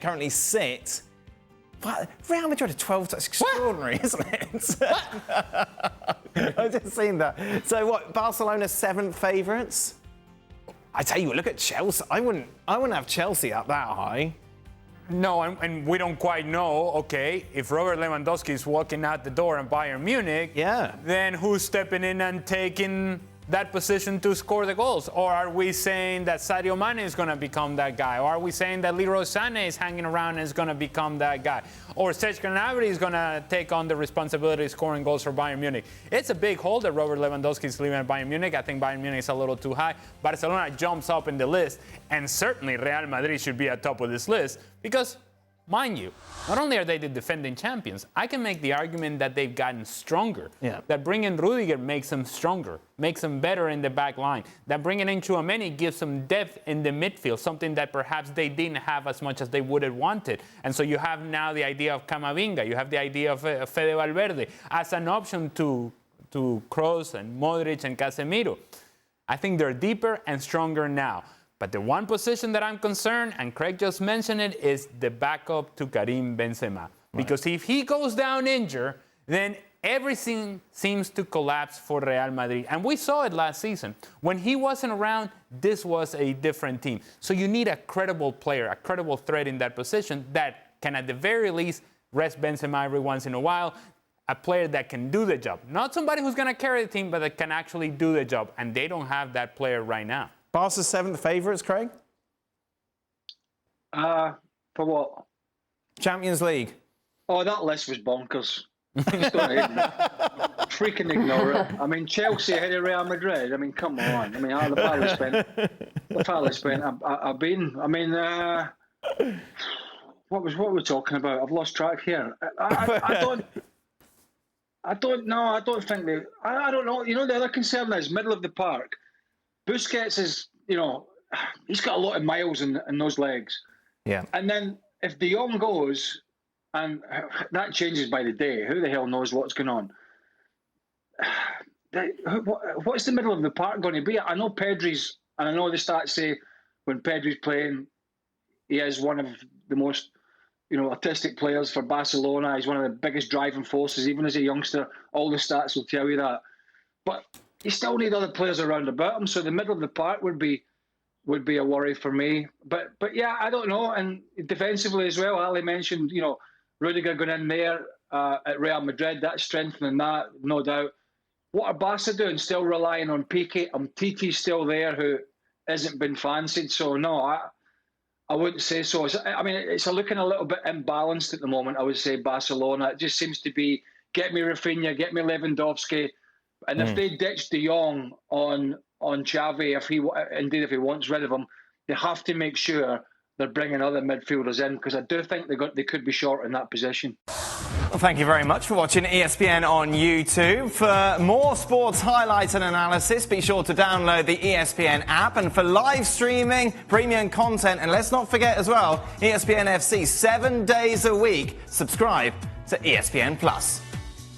currently sit. What? Real Madrid are 12. That's extraordinary, isn't it? I've just seen that. So what? Barcelona's 7th favourites. I tell you what, look at Chelsea. I wouldn't have Chelsea up that high. No, and we don't quite know, okay, if Robert Lewandowski is walking out the door in Bayern Munich, then who's stepping in and taking that position to score the goals? Or are we saying that Sadio Mane is going to become that guy? Or are we saying that Leroy Sané is hanging around and is going to become that guy? Or Serge Gnabry is going to take on the responsibility of scoring goals for Bayern Munich? It's a big hole that Robert Lewandowski is leaving at Bayern Munich. I think Bayern Munich is a little too high. Barcelona jumps up in the list, and certainly Real Madrid should be at top of this list because, mind you, not only are they the defending champions, I can make the argument that they've gotten stronger. That bringing Rudiger makes them stronger, makes them better in the back line. That bringing in Tchouaméni gives them depth in the midfield, something that perhaps they didn't have as much as they would have wanted. And so you have now the idea of Camavinga, you have the idea of Fede Valverde as an option to Kroos and Modric and Casemiro. I think they're deeper and stronger now. But the one position that I'm concerned, and Craig just mentioned it, is the backup to Karim Benzema. Because if he goes down injured, then everything seems to collapse for Real Madrid. And we saw it last season. When he wasn't around, this was a different team. So you need a credible player, a credible threat in that position that can at the very least rest Benzema every once in a while. A player that can do the job. Not somebody who's going to carry the team, but that can actually do the job. And they don't have that player right now. Barca's 7th favourites, Craig? For what? Champions League. Oh, that list was bonkers. Just don't freaking ignore it. I mean, Chelsea ahead of Real Madrid. I mean, come on. I mean, the Palace spent. I've been. I mean, what were we talking about? I've lost track here. I don't know. I don't think they. I don't know. You know, the other concern is middle of the park. Busquets is, you know, he's got a lot of miles in those legs. Yeah. And then if De Jong goes, and that changes by the day, who the hell knows what's going on? What's the middle of the park going to be? I know Pedri's, and I know the stats say when Pedri's playing, he is one of the most, you know, artistic players for Barcelona. He's one of the biggest driving forces, even as a youngster. All the stats will tell you that. But you still need other players around about him, so the middle of the park would be a worry for me. But yeah, I don't know. And defensively as well, Ali mentioned, you know, Rudiger going in there at Real Madrid, that's strengthening that, no doubt. What are Barca doing? Still relying on Piqué. Titi's still there, who hasn't been fancied. So no, I wouldn't say so. I mean, it's looking a little bit imbalanced at the moment. I would say Barcelona. It just seems to be get me Rafinha, get me Lewandowski. And if they ditch De Jong on Xavi, if he wants rid of him, they have to make sure they're bringing other midfielders in, because I do think they could be short in that position. Well, thank you very much for watching ESPN on YouTube. For more sports highlights and analysis, be sure to download the ESPN app. And for live streaming, premium content, and let's not forget as well, ESPN FC 7 days a week. Subscribe to ESPN Plus.